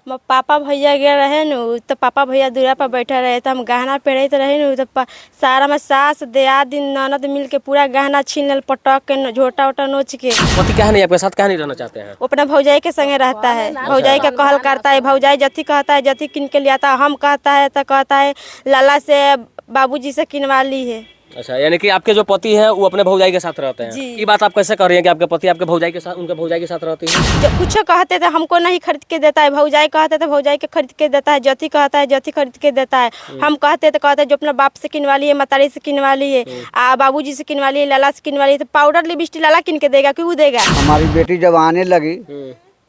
पापा भैया गए रहे न तो पापा भैया दूरा पर बैठे रहे तो हम गहना पहनते रहे न तो सारा में सास दियाद ननद मिल के पूरा गहना छीन लेल, पटक के झोटा वोटा नोच के। पति कहा नहीं आपके साथ, कहा नहीं रहना चाहते हैं? वो अपना भौजाई के संगे रहता है, भौजाई का कहल करता है, भौजाई जथी कहता है जथी किन के लिया था, हम कहता है तो कहता है लाला से बाबूजी से किनवा ली है। अच्छा, यानी कि आपके जो पति हैं वो अपने भौजाई के साथ रहते हैं। ये बात आप कैसे कर रही हैं कि आपके पति आपके भौजाई के साथ, उनके भौजाई के साथ रहती है? जब कुछ कहते थे हमको नहीं खरीद के देता है, भौजाई कहते थे भौजाई के खरीद के देता है, जथी कहता है जथी खरीद के देता है। हम कहते थे कहते जो अपना बाप से किनवा लिए, मतारी से किनवा लिए, बाबूजी से किनवा लिए, लाला से किनवा लिए, तो पाउडर लिपस्टिक लाला किन के देगा, क्यों देगा? हमारी बेटी जब आने लगी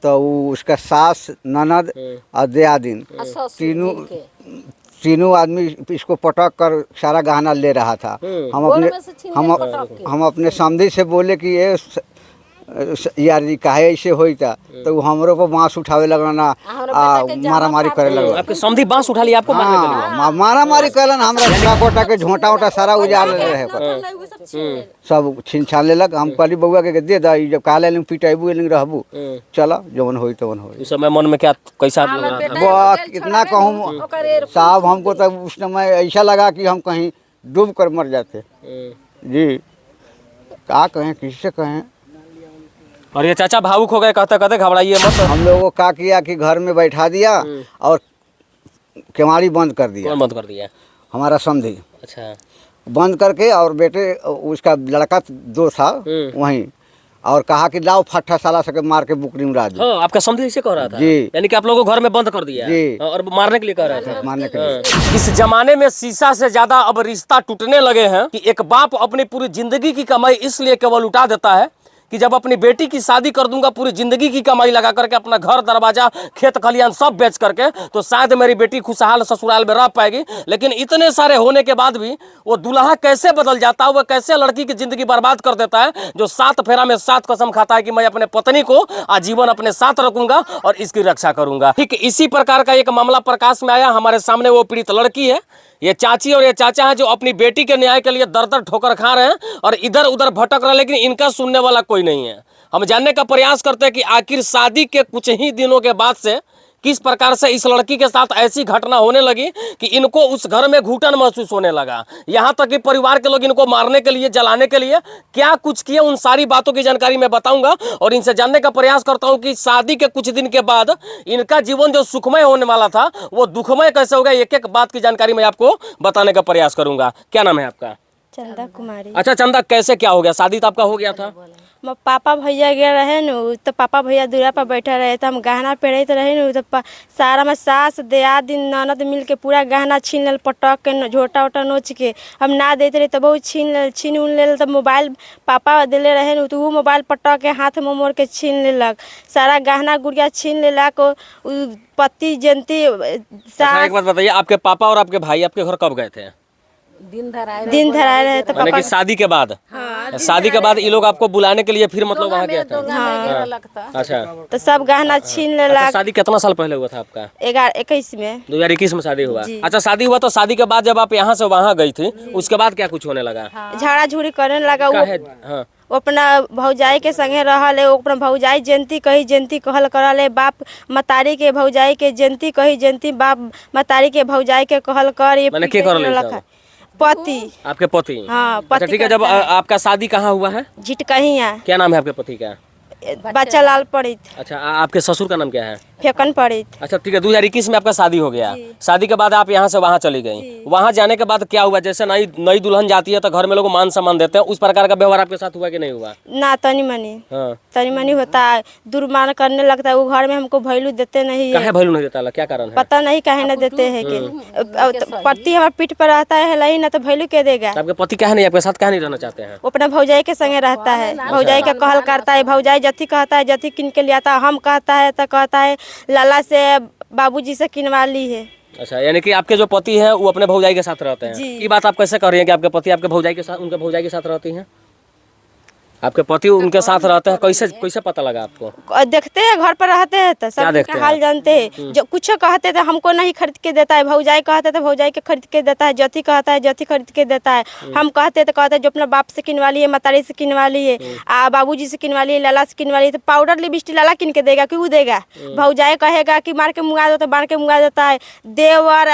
तो उसका सास, ननद और दियादिन तीनों आदमी इसको पटक कर सारा गहना ले रहा था। हम अपने समधी से बोले कि ये यार जी काहे ऐसे होई था, तो हमरो को बांस उठावे लगना, मारा मारी करे लगना। आपके समधी बांस उठा लिया आपको मारने के लिए? मारा मारी करलन, हमरा कोटा के झोटा वोटा सारा उजाड़ ले रहे पर सब छीन छान लेलक। हम कहली बउआ के दे दा, जब काले पिटाइबू रहबू, चला जवन होई तवन होई। उस समय मन में क्या कैसा लग रहा था? बहुत कितना कहूँ साहब, हमको तब उस समय ऐसा लगा कि हम कहीं डूब कर मर जाते जी। क्या कहें, किससे कहें। और ये चाचा भावुक हो गए, कहते कहते घबराइए मत। हम लोगों को क्या किया कि घर में बैठा दिया और केवाड़ी बंद कर दिया। कौन बंद कर दिया? हमारा समधी। अच्छा, बंद करके और बेटे उसका लड़का दो था वहीं, और कहा कि लाओ फट्टा साला सके मार के बुकरी में राज। हाँ, आपका समधी इसे कह रहा था जी, यानी कि आप लोगों को घर में बंद कर दिया जी, और मारने के लिए कह रहा था। मारने के लिए। इस जमाने में शीशा से ज्यादा अब रिश्ता टूटने लगे हैं कि एक बाप अपनी पूरी जिंदगी की कमाई इसलिए केवल उठा देता है कि जब अपनी बेटी की शादी कर दूंगा, पूरी जिंदगी की कमाई लगा करके, अपना घर दरवाजा खेत खलियान सब बेच करके, तो शायद मेरी बेटी खुशहाल ससुराल में रह पाएगी। लेकिन इतने सारे होने के बाद भी वो दूल्हा कैसे बदल जाता है, वो कैसे लड़की की जिंदगी बर्बाद कर देता है, जो 7 फेरा में 7 कसम खाता है कि मैं अपने पत्नी को आजीवन अपने साथ रखूंगा और इसकी रक्षा करूंगा। ठीक इसी प्रकार का एक मामला प्रकाश में आया। हमारे सामने वो पीड़ित लड़की है, ये चाची और ये चाचा है जो अपनी बेटी के न्याय के लिए दर दर ठोकर खा रहे हैं और इधर उधर भटक रहे हैं, लेकिन इनका सुनने वाला कोई नहीं है। हम जानने का प्रयास करते हैं कि आखिर शादी के कुछ ही दिनों के बाद से किस प्रकार से इस लड़की के साथ ऐसी घटना होने लगी कि इनको उस घर में घुटन महसूस होने लगा। यहाँ तक कि परिवार के लोग इनको मारने के लिए, जलाने के लिए क्या कुछ किए, उन सारी बातों की जानकारी मैं बताऊंगा और इनसे जानने का प्रयास करता हूँ कि शादी के कुछ दिन के बाद इनका जीवन जो सुखमय होने वाला था वो दुखमय कैसे होगा। एक एक बात की जानकारी मैं आपको बताने का प्रयास करूंगा। क्या नाम है आपका? चंदा कुमारी। अच्छा चंदा, कैसे क्या हो गया? शादी तो आपका हो गया था? पापा भैया गए रहे न तो पापा भैया दूरा पर बैठे रहे तो हम गहना पहनते रहे न तो सारा में सास दियाद ननद मिल के पूरा गहना छीन लेल, पटक के झोटा वोटा नोच के। हम ना देते रहे तो बहुत छीन उन लेल। तो मोबाइल पापा दिले रहे न तो वो मोबाइल पटक के हाथ में मोड़ के छीन लेलक, सारा गहना गुड़िया छीन लेलक। पति जयंती एक बात बताइए, आपके पापा और आपके भाई आपके घर कब गए थे? दिन धराए रहे तो पापा शादी के बाद। हाँ, शादी के बाद ये लोग आपको बुलाने के लिए फिर मतलब वहाँ गया था? हाँ। अच्छा, तो सब गहना छीन लेला। अच्छा, शादी कितना साल पहले हुआ था आपका? 2021 में। 2021 में शादी हुआ। अच्छा, शादी हुआ तो शादी के बाद जब आप यहाँ से वहाँ गई थी उसके बाद क्या कुछ होने लगा? झाड़ा झूड़ी करने लगा। हाँ, वो अपना भौजाई के संगे रहल है, वो अपना भौजाई जयंती कही जयंती कहल करल है, बाप मतारी के भौजाई के जयंती कही जयंती, बाप मतारी के भौजाई के कहल कर। ये पति, आपके पति? हाँ, अच्छा ठीक है। जब आपका शादी कहाँ हुआ है? झिटकहिया। क्या नाम है आपके पति का? बच्चा लाल पड़ित। अच्छा, आपके ससुर का नाम क्या है? फेकन पड़ित। अच्छा ठीक है। 2021 में आपका शादी हो गया। शादी के बाद आप यहाँ से वहाँ चली गई। वहाँ जाने के बाद क्या हुआ? जैसे नई दुल्हन जाती है तो घर में लोग मान सम्मान देते हैं, उस प्रकार का व्यवहार आपके साथ हुआ कि नहीं हुआ? ना, तनी मनी। हाँ, तनी मनी होता है, दुर्मान करने लगता है। वो घर में हमको वैल्यू देते नहीं है। काहे वैल्यू नहीं देता? क्या कारण है? पता नहीं काहे न देते हैं कि पति हमारे पीठ पर रहता है नहीं ना, तो वैल्यू के देगा? आपके पति काहे नहीं आपके साथ काहे नहीं रहना चाहते हैं? वो अपना भौजाई के संगे रहता है, भौजाई का कहल करता है, भौजाई जथी कहता है जथी किन के लिया था, हम कहता है तो कहता है लाला से बाबूजी से किनवा ली है। अच्छा, यानी कि आपके जो पति हैं वो अपने भौजाई के साथ रहते हैं। ये बात आप कैसे कर रही हैं कि आपके पति आपके भौजाई के साथ, उनके भौजाई के साथ रहती हैं? आपके पति उनके साथ रहते हैं, कैसे कैसे पता लगा आपको? देखते हैं घर पर रहते हैं तो सब देखते का हैं? हाल जानते हैं। जो कुछ कहते थे हमको नहीं खरीद के देता है, भौजाई कहते थे भौजाई के खरीद के देता है, जति कहता है जति खरीद के देता है। हम कहते तो कहते जो अपना बाप से किनवा लिए, मतारी से किनवा लिए, बाबूजी से किनवा लिए, लाला से किनवा लिए। तो पाउडर लिपस्टिक लाला किन के देगा, क्यों देगा? भौजाई कहेगा कि मार के मुंगा देता, बांध के मुंगा देता है। देवर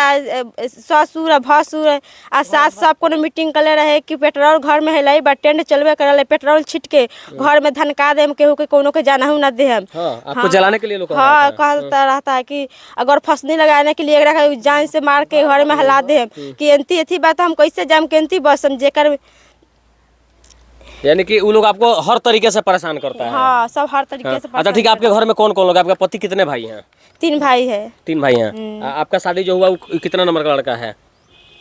ससुर भसुर आ सास सबको मीटिंग कर ले रहे कि पेट्रोल घर में है लाई टेंट चलबे कर, पेट्रोल छिट के घर में धनका देम, केहू के कोनो के जाना ना दे हम। आपको जलाने के लिए लोग हाँ कहता रहता है कि अगर फसनी लगाने के लिए एकरा जान से मार के घर में हला दे कि एंती एथी बात हम कैसे जाम के एंती बस हम जेकर। यानी कि वो लोग आपको हर तरीके से परेशान करता है। हाँ सब हर तरीके से। अच्छा ठीक है, आपके घर में कौन कौन लोग? आपके पति कितने भाई हैं? 3 भाई है। 3 भाई हैं। आपका शादी जो हुआ वो कितना नंबर का लड़का है?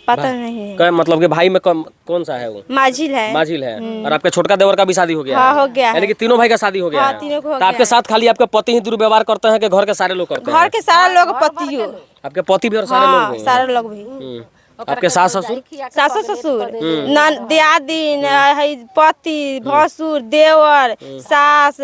पता नहीं है। मतलब कि भाई में कौन सा है वो? माझिल है। माझिल है। और आपके छोटका देवर का भी शादी हो गया? हाँ हो गया। यानी कि तीनों भाई का शादी हो गया? हाँ, तीनों को हो तो आपके साथ खाली आपके पति ही दुर्व्यवहार करते हैं कि घर के सारे लोग करते हैं? घर के सारा लोग पतियो। आपके पति भी और सारे लोग भी? सारे लोग भी। आपके सास ससुर? सास ससुर दियादिन पति भसुर देवर सास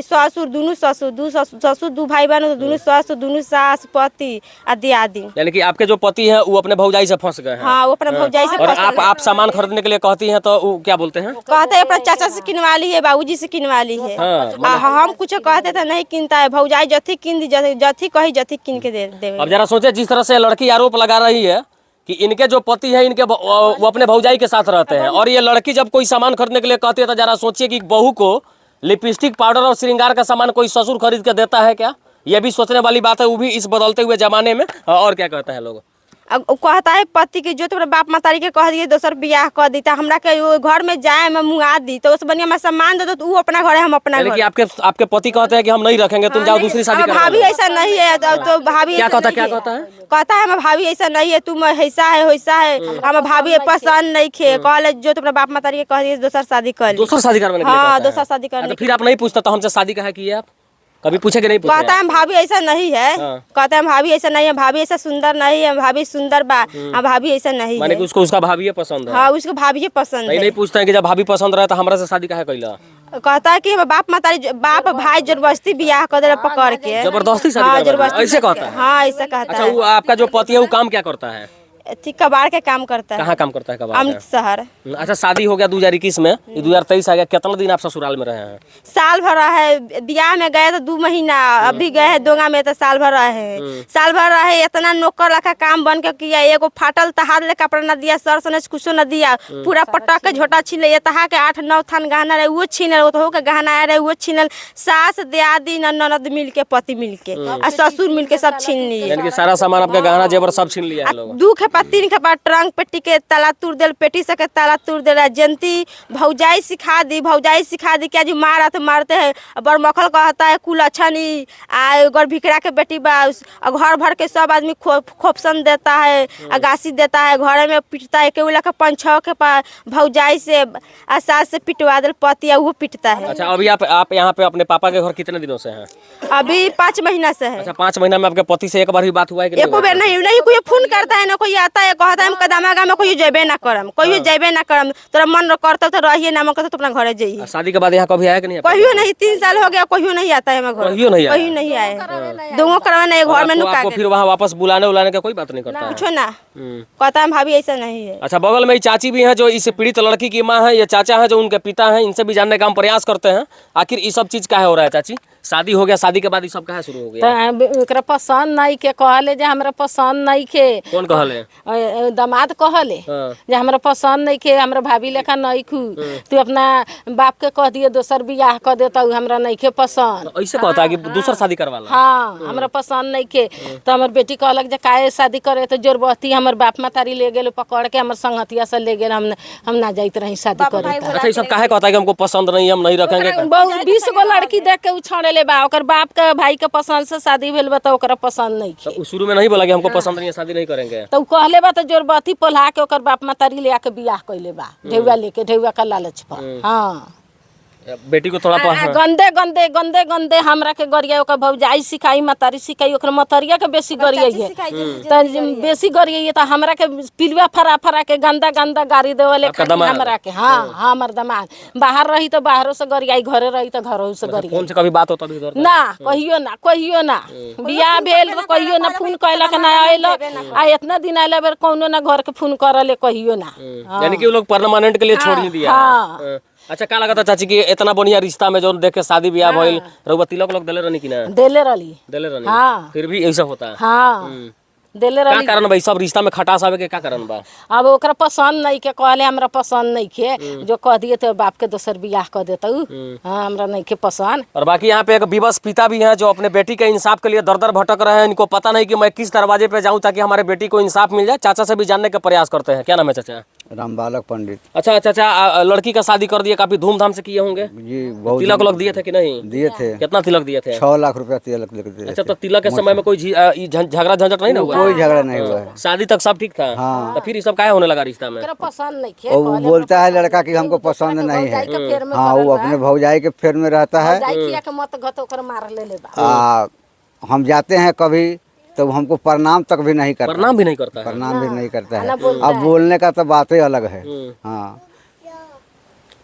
ससुर दोनों ससुर 2 भाई बहन, दोनों ससुर दोनों सास पति आ दियादिन। यानी कि आपके जो पति हैं वो अपने भौजाई से फंस गए हैं? हाँ वो अपने भौजाई से। और आप सामान खरीदने के लिए कहती हैं तो वो क्या बोलते हैं? कहते हैं अपना चाचा से किनवा ली है, बाबूजी से किनवा ली है। हम कुछ कहते थे नहीं किनता है, भौजाई जथी किन दी, जथी कही जथी किन के दे। अब जरा सोचे, जिस तरह से लड़की आरोप लगा रही है कि इनके जो पति है इनके वो अपने भौजाई के साथ रहते हैं, और ये लड़की जब कोई सामान खरीदने के लिए कहती है तो जरा सोचिए कि बहू को लिपस्टिक पाउडर और श्रृंगार का सामान कोई ससुर खरीद के देता है क्या? ये भी सोचने वाली बात है, वो भी इस बदलते हुए जमाने में। और क्या कहता है लोग? अब कहता है पति की जो तुम्हारे बाप मातारी के कह दिए दोसर बियाह कर दी, हमरा के घर में जाए में मुंगा दी तो उस बनिया में सम्मान दे दो, तो अपना घर है हम अपना घर। आपके पति कहते हैं कि हम नहीं रखेंगे, तुम जाओ दूसरी शादी करो। भाभी ऐसा नहीं है तो भाभी क्या कहता है? कहता है हम भाभी ऐसा नहीं है, तुम ऐसा है वैसा है, हम भाभी पसंद नहीं खे, कहले जो तुम्हारे बाप मातारी के कह दिए दोसर शादी कर ली। दूसर शादी करवाने के लिए? हाँ दोसर शादी करने। तो फिर आप नहीं पूछता तो हमसे शादी काहे की है? आप कभी पूछे कि नहीं पूछे? कहता है भाभी ऐसा नहीं है। कहता है भाभी ऐसा नहीं है, भाभी ऐसा सुंदर नहीं है, भाभी सुंदर बा, भाभी ऐसा नहीं माने है। कि उसको उसका भाभी पसंद है? हाँ उसको भाभी पसंद है। नहीं पूछते हैं कि जब भाभी पसंद रहे तो हमरा से शादी काहे कैला? कहता है कि बाप मातारी बाप भाई जबरदस्ती बियाह कर दे पकड़ के, जबरदस्ती शादी हाँ, करवा दे, ऐसे कहता है? हाँ ऐसा कहता अच्छा है। वो आपका जो पति है वो काम क्या करता है? कबाड़ के काम करता है। कहाँ काम करता है? कबाड़ अमृत शहर। अच्छा शादी हो गया 2021 में, 2023 आ गया, कितना दिन आप ससुराल में रहे हैं? साल भर है, बियाह में गए तो 2 महीना, अभी गए हैं दोंगा में तो साल भर रहे हैं। साल भर रहे, इतना नौकर रखा काम बन के किया, एगो फाटल तहार ले कपड़ा न दिया, सर सनस कुछो न दिया, पूरा पटक के झोटा छीन ले, तहा के 8-9 थान गहना रहे वो छीनल, वो के गहना रहे वो छीनल, सास दियादी ननद मिल के पति मिल के और ससुर मिल के सब छीन लिए। यानी कि सारा सामान आपका गहना जेवर सब छीन लिया है लोग? 2 खेपा 3 खेपा ट्रंक पेटी के ताला तोड़ दे, पेटी से के ताला तोड़ दे। जयंती भौजाई सिखा दी क्या जो मारा तो मारते हैं। बड़मखल कहता है कुल अच्छा नहीं, अगर भिकरा के बेटी बा घर भर के सब आदमी खोपसन देता है, अगासी देता है, घर में पिटता है, केवल के 5-6 के भौजाई से सास से पिटवा दे पति वो पिटता है। अच्छा अभी आप यहाँ पे अपने पापा के घर कितने दिनों से हैं? अभी 5 महीना से है। अच्छा 5 महीना में आपके पति से एक बार भी बात हुआ है कि एको बार नहीं कोई फोन करता है ना कोई आता है, कहता है कदमा में कोई जेबे ना करम, कोई जेबे ना करम, तोरा मन करता तो रहिए ना, मन करता तो अपना घरे जाइए। शादी के बाद यहाँ कभी आया कि नहीं? कहियो नहीं, 3 साल हो गया कहियो नहीं आता है घर, कहियो नहीं आए। दोनों करवाने घर में नुका आपको फिर वहाँ वापस बुलाने का कोई बात नहीं करता? पूछो ना, कहता है भाभी ऐसा नहीं है। अच्छा बगल में चाची भी हैं जो इस पीड़ित लड़की की माँ है, ये चाचा है जो उनके पिता हैं, इनसे भी जानने का हम प्रयास करते हैं आखिर ये सब चीज काहे हो रहा है। चाची शादी हो गया, शादी के बाद ये सब काहे शुरू हो गया? एकरा पसंद नहीं के कहले जे हमरा पसंद नहीं के। कौन कहले? दामाद कहले जे हमरा पसंद नहीं के, हमरा भाभी लेखा नहीं खू, तू अपना बाप के कह दिए दोसर बियाह कर देता, हमरा नहीं के पसंद। ऐसे कहता है कि दूसर शादी करवा ला? हाँ हमरा पसंद नहीं के। तो हमर बेटी कहलक जे काहे शादी करे, तो जोरबस्ती हमर बाप मातारी ले गेल पकड़ के, हमर संगतिया से ले गेल, हम ना जाइत रही शादी करे। अच्छा ये सब काहे कहता है कि हमको पसंद नहीं, हम नहीं रखेंगे? 20 गो लड़की देख के उछाड़े ले बा, ओकर बाप के भाई के पसंद से शादी भेल बा, तो ओकरा पसंद नहीं के। तो शुरू में नहीं बोला कि हमको पसंद नहीं है, शादी नहीं करेंगे? तो कहले बा तो जोरबस्ती पोल्हा के ओकर बाप मातारी ले आके बियाह कइले बा, ढेउआ लेके, ढेउआ का लालच पर। हाँ बेटी को थोड़ा गंदे गंदे गंदे गंदे हमरा के गरिया ओकर भौजाई सिखाई मतारी सिखाई ओकर मतरिया के बेसी गरिया है त बेसी गरिया है त हमरा के पिलुआ फरा फरा के गंदा गंदा गाड़ी देवले हमरा के। हां हमर दामाद बाहर रही तो बाहरों से गरियाई, घरे रही तो घरों से गरियाई। फोन से कभी बात होता भी ना कहियो ना बियाह भेल तो कहियो ना फोन कैलक ना आइल आ इतना दिन आइले बेर कोनो ना घर के फोन करले कहियो ना। यानी कि वो लोग परमानेंट के लिए छोड़ ही दिया। अच्छा का लगा था चाची कि इतना बढ़िया रिश्ता में जो देख के शादी ब्याह भइल रउआ तिलक लोग देले रहनी कि ना? देले रहली। हां फिर भी ऐसा होता है। हां देले रहली। का कारण भाई सब रिश्ता में खटास आवे के का कारण बा? अब ओकरा पसंद नहीं के कहले हमरा पसंद नहीं के जो कह दिए तो बाप के दोसर बियाह कर देता। हां हमरा नहीं के पसंद। और बाकी यहाँ पे एक विवश पिता भी हैं जो अपने बेटी के इंसाफ के लिए दर दर भटक रहे हैं। इनको पता नहीं कि मैं किस दरवाजे पे जाऊं ताकि हमारे बेटी को इंसाफ मिल जाए। चाचा से भी जानने का प्रयास करते हैं। क्या नाम है चाचा? रामबालक पंडित। अच्छा चाचा लड़की का शादी कर दिया, काफी धूमधाम से किए होंगे जी? बहुत तिलक लोग दिए थे कि नहीं? दिए थे। कितना तिलक दिए थे? 6 लाख रुपया तिलक दिए। अच्छा तो तिलक के समय में कोई झगड़ा झंझट नहीं ना हुआ? कोई झगड़ा नहीं हुआ है। शादी तक सब ठीक था। हाँ। तो फिर ये सब काहे होने लगा रिश्ता में? पसंद नहीं के वो बोलता है लड़का कि हमको पसंद नहीं है। हाँ वो अपने भौजाई के फेर में रहता है। हम जाते हैं कभी तो हमको प्रणाम तक भी नहीं करता। प्रणाम भी नहीं करता है? प्रणाम भी नहीं करता है। अब बोलने का तो बात ही अलग है। हाँ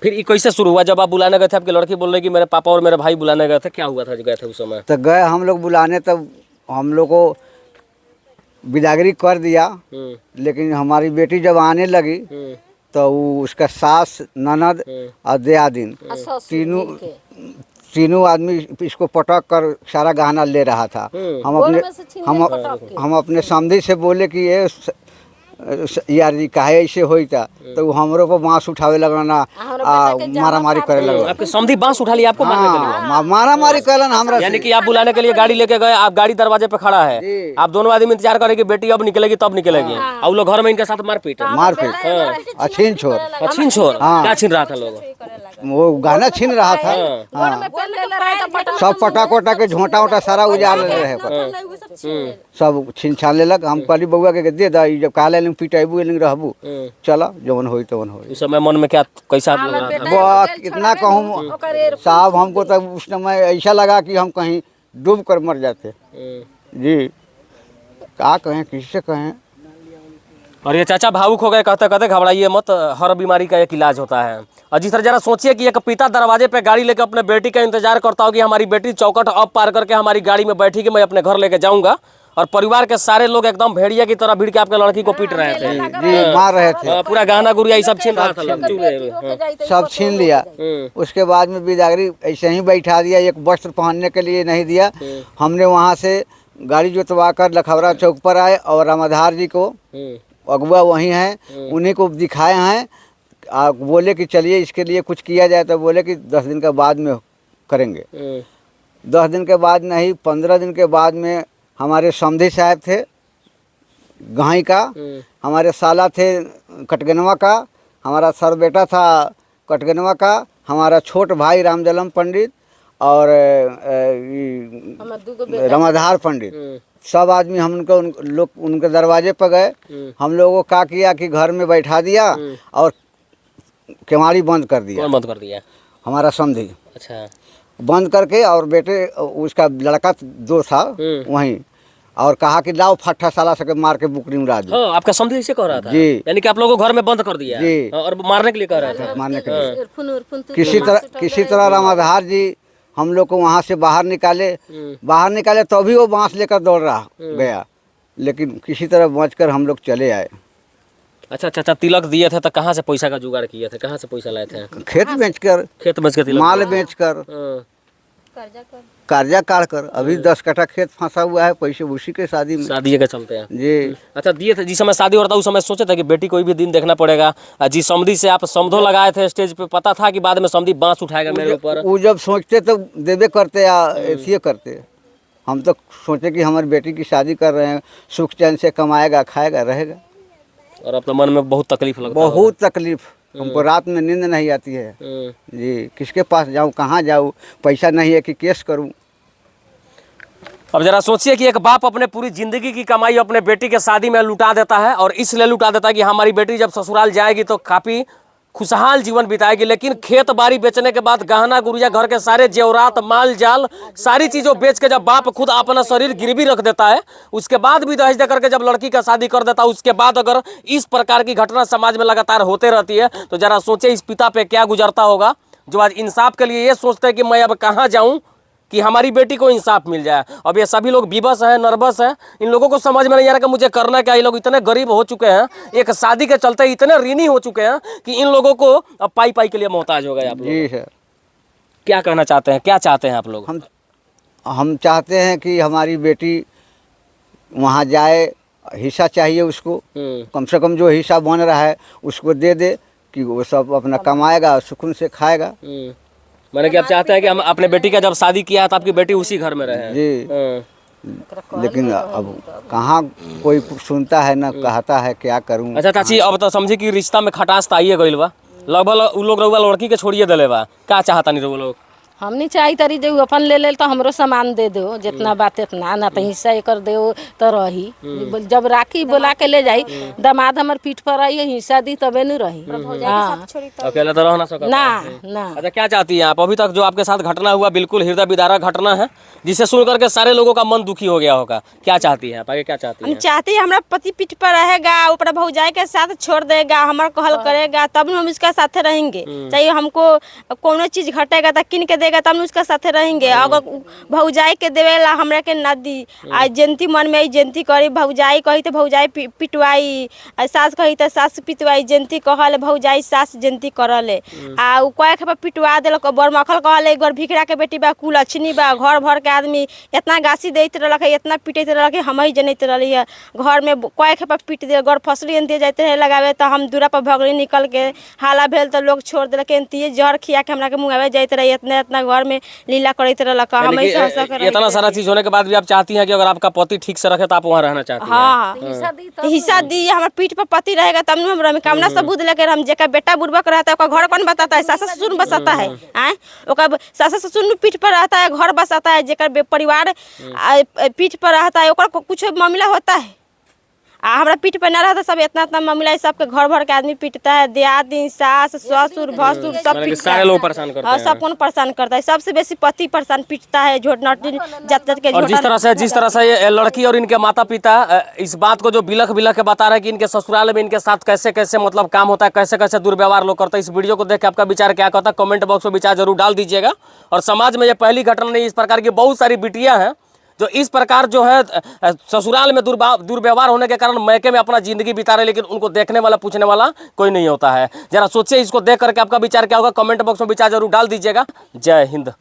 फिर ये कैसे शुरू हुआ? जब आप बुलाने गए थे आपकी लड़की बोल रही कि मेरे पापा और मेरे भाई बुलाने गए थे, क्या हुआ था जो गए थे उस समय? तो गए हम लोग बुलाने, तब हम लोग को बिदागरी कर दिया। लेकिन हमारी बेटी जब आने लगी तो उसका सास ननद और दियादिन तीनों आदमी इसको पटक कर सारा गहना ले रहा था। हम अपने समधी से बोले कि ये यार जी काहे ऐसे होता, तो हमरो को बांस उठावे लगना, मारा मारी करे लगना। आपके समधी बांस उठा लिया आपको मारने के लिए? मारा मारी करलन हमरा। यानी कि आप बुलाने के लिए गाड़ी लेके गए, आप गाड़ी दरवाजे पे खड़ा है, आप दोनों आदमी इंतजार करेंगे बेटी अब निकलेगी तब निकलेगी, और लोग घर में इनके साथ मारपीट छीन छोड़। छीन छोड़ क्या छीन रहा था? लोग वो गाना छीन रहा था। सब पटा कोटा के झोंटा वोटा सारा उजाड़ रहे, सब छीन छान ले लग। हम कहली बउआ के दे दा, जब काले पिटाबू रहबू, चला जवन होई तवन होई। उस समय मन में क्या कैसा कितना कहूँ साहब, हमको तब उस समय ऐसा लगा कि हम कहीं डूब कर मर जाते जी। क्या कहें, किससे कहें। और ये चाचा भावुक हो गए, कहते कहते घबराइए मत, हर बीमारी का एक इलाज होता है। और जिस तरह जरा सोचिए कि एक पिता दरवाजे पे गाड़ी लेकर अपने बेटी का इंतजार करता हो कि हमारी बेटी चौकट अब पार करके हमारी गाड़ी में बैठी कि मैं अपने घर लेके जाऊंगा, और परिवार के सारे लोग एकदम भेड़िया की तरह भीड़ के आपके लड़की को पीट रहे थे जी, मार रहे थे। पूरा गहना गुड़िया सब छीन रहा था, सब छीन लिया। उसके बाद में बिदागरी ऐसे ही बैठा दिया, एक वस्त्र पहनने के लिए नहीं दिया। हमने वहाँ से गाड़ी जोतवा कर लखौरा चौक पर आए और रामाधार जी को, अगुआ वही हैं, उन्हीं को दिखाए हैं। आप बोले कि चलिए इसके लिए कुछ किया जाए, तो बोले कि 10 दिन के बाद में करेंगे। 10 दिन के बाद नहीं, 15 दिन के बाद में हमारे समधी साहब थे गाई का, हमारे साला थे कटगनवा का, हमारा सर बेटा था कटगनवा का, हमारा छोट भाई रामजलम पंडित और रामाधार पंडित, सब आदमी हम उनके दरवाजे पर गए। हम लोगों को क्या किया कि घर में बैठा दिया और केवाड़ी बंद कर दिया। कौन बंद कर दिया? हमारा समधी। अच्छा। बंद करके, और बेटे उसका लड़का 2 था वहीं, और कहा कि लाओ फट्टा साला सके मार के बुकरी उड़ा दो। आपका समधी ऐसे कह रहा था जी? यानी कि आप लोगों को घर में बंद कर दिया जी, और मारने के लिए कह रहे थे? मारने के लिए किसी तरह रामाधार जी हम लोग को वहाँ से बाहर निकाले तो भी वो बांस लेकर दौड़ रहा गया, लेकिन किसी तरह बचकर हम लोग चले आए। अच्छा अच्छा, तिलक दिए थे तो कहाँ से पैसा का जुगाड़ किए थे? कहाँ से पैसा लाए थे? खेत बेचकर, तिलक, माल बेचकर, कर्जा काट कर। अभी 10 कट्ठा खेत फंसा हुआ है, पैसे उसी के शादी के चलते हैं जी। अच्छा, दिए थे जिस समय शादी हो रहा था उस समय सोचे थे कि बेटी कोई भी दिन देखना पड़ेगा? जिस समधी से आप समधो लगाए थे स्टेज पे, पता था कि बाद में समधी बांस उठाएगा मेरे ऊपर? वो जब सोचते तो देवे करते या ऐसे करते। हम तो सोचे कि हमारी बेटी की शादी कर रहे हैं, सुख चैन से कमाएगा, खाएगा, रहेगा। और अपने मन में बहुत तकलीफ लगता है? बहुत तकलीफ, हमको रात में नींद नहीं आती है जी। किसके पास जाऊँ, कहाँ जाऊँ, पैसा नहीं है कि केस करूँ। अब जरा सोचिए कि एक बाप अपने पूरी जिंदगी की कमाई अपने बेटी के शादी में लुटा देता है, और इसलिए लुटा देता है कि हमारी बेटी जब ससुराल जाएगी तो काफ़ी खुशहाल जीवन बिताएगी। लेकिन खेत बाड़ी बेचने के बाद गहना गुड़िया, घर के सारे जेवरात, माल जाल, सारी चीजों बेच के जब बाप खुद अपना शरीर गिरवी रख देता है, उसके बाद भी दहेज दे करके जब लड़की का शादी कर देता है, उसके बाद अगर इस प्रकार की घटना समाज में लगातार होते रहती है, तो जरा सोचे इस पिता पे क्या गुजरता होगा, जो आज इंसाफ के लिए ये सोचते हैं कि मैं अब कहाँ जाऊं कि हमारी बेटी को इंसाफ मिल जाए। अब ये सभी लोग विवश हैं, नर्वस हैं, इन लोगों को समझ में नहीं आ रहा कि मुझे करना क्या। ये लोग इतने गरीब हो चुके हैं, एक शादी के चलते इतने ऋणी हो चुके हैं कि इन लोगों को अब पाई पाई के लिए मोहताज हो गए। आप लोग जी सर, क्या कहना चाहते हैं, क्या चाहते हैं आप लोग? हम चाहते हैं कि हमारी बेटी वहाँ जाए, हिस्सा चाहिए उसको, कम से कम जो हिस्सा बन रहा है उसको दे दे, कि वो सब अपना कमाएगा, सुकून से खाएगा। मैंने कि आप चाहते हैं कि हम अपने बेटी का जब शादी किया तो आपकी बेटी उसी घर में रहे। जी, लेकिन अब कहाँ कोई सुनता है ना कहता है, क्या करूँ। अच्छा चाची, अब तो समझी कि रिश्ता में खटास तो आइए गइल बा, लगभग उ लोग रउआ लड़की के छोड़िए दिले बा, का चाहता नहीं रउआ लोग? हमनी चाही तरी जो अपन ले ले तो हमरो सामान दे दो, जितना बात इतना ना, तो हिस्सा कर दो तो रही। जब राखी बोला के ले जाई, दामाद हमर पीठ पर आई, हिस्सा दी तबे नहीं रही। हाँ, अकेला तो रह ना सकता ना ना। अच्छा, क्या चाहती हैं आप? अभी तक जो आपके साथ घटना हुआ बिल्कुल हृदय विदारक घटना है, जिसे सुन करके सारे लोगों का मन दुखी हो गया होगा। क्या चाहती हैं आप आगे, क्या चाहती हम हैं? चाहते हैं हमारा पति पीठ पर रहेगा, ऊपर भौजाई के साथ छोड़ देगा, हमारा कहल करेगा, तब हम उसका साथ रहेंगे। चाहिए हमको कोनो चीज घटेगा तो किन के देगा, तब उसका साथ रहेंगे। अगर भौजाई के देवेला हमरा के ना दी, आज जयंती मन में जयंती करी, भौजाई कही तो भौजाई पिटवाई, सास कही तो सास पिटवाई, जयंती कहल भौजाई सास जयंती करले, आ उ कहे के पिटवा देलक। बरमखल कहले एक बार भिखरा के बेटी बा, कुल अच्छी बा, घर भर के आदमी इतना गासी देते रहलक, इतना पीटते रहलक, हम ही जनते रही है। घर में कहे के पीट दे, घर फसली एनते जाते रहे लगावे, तो हम दूरा पर भगली निकल के हाला भेल तो लोग छोड़ देलक, एनती जहर खिया के हमरा के मुँगावे जाते रही, इतना इतना घर में लीला करते रहलक। हम ही इतना सारा चीज होने के बाद भी आप चाहती हैं कि अगर आपका पति ठीक से रखे तो आप वहाँ रहना चाहती हैं? हाँ, हिस्सा दी, हमारे पीठ पर पति रहेगा तब हम रहे। कामना सबूत लेकर हम, जेका बेटा बुड़बक रहता है ओका घर कौन बताता है? सास ससुर बसाता है, आए ओका सास ससुर पीठ पर रहता है, घर बसाता है। जेकर परिवार पीठ पर रहता है ओकर कुछ मामला होता है, हमारा पीठ पर ना रहता। सब इतना इतना मामला है, सबके घर भर के आदमी पीटता है, दियादी, सास, ससुर, भसुर सब पीटता है। सारे लोग परेशान करते हैं। सब कौन परेशान करता है? सबसे बेसी पति परेशान पीटता है, जत के। और जिस तरह से ये लड़की और इनके माता पिता इस बात को जो बिलख बिलख के बता रहे हैं कि इनके ससुराल में इनके साथ कैसे कैसे मतलब काम होता है, कैसे कैसे दुर्व्यवहार लोग करते हैं, इस वीडियो को देख के आपका विचार क्या कहता है कमेंट बॉक्स में विचार जरूर डाल दीजिएगा। और समाज में ये पहली घटना नहीं, इस प्रकार की बहुत सारी बिटियां हैं जो इस प्रकार जो है ससुराल में दुर्व्यवहार होने के कारण मैके में अपना जिंदगी बिता रहे, लेकिन उनको देखने वाला पूछने वाला कोई नहीं होता है। जरा सोचिए, इसको देख करके आपका विचार क्या होगा, कमेंट बॉक्स में विचार जरूर डाल दीजिएगा। जय हिंद।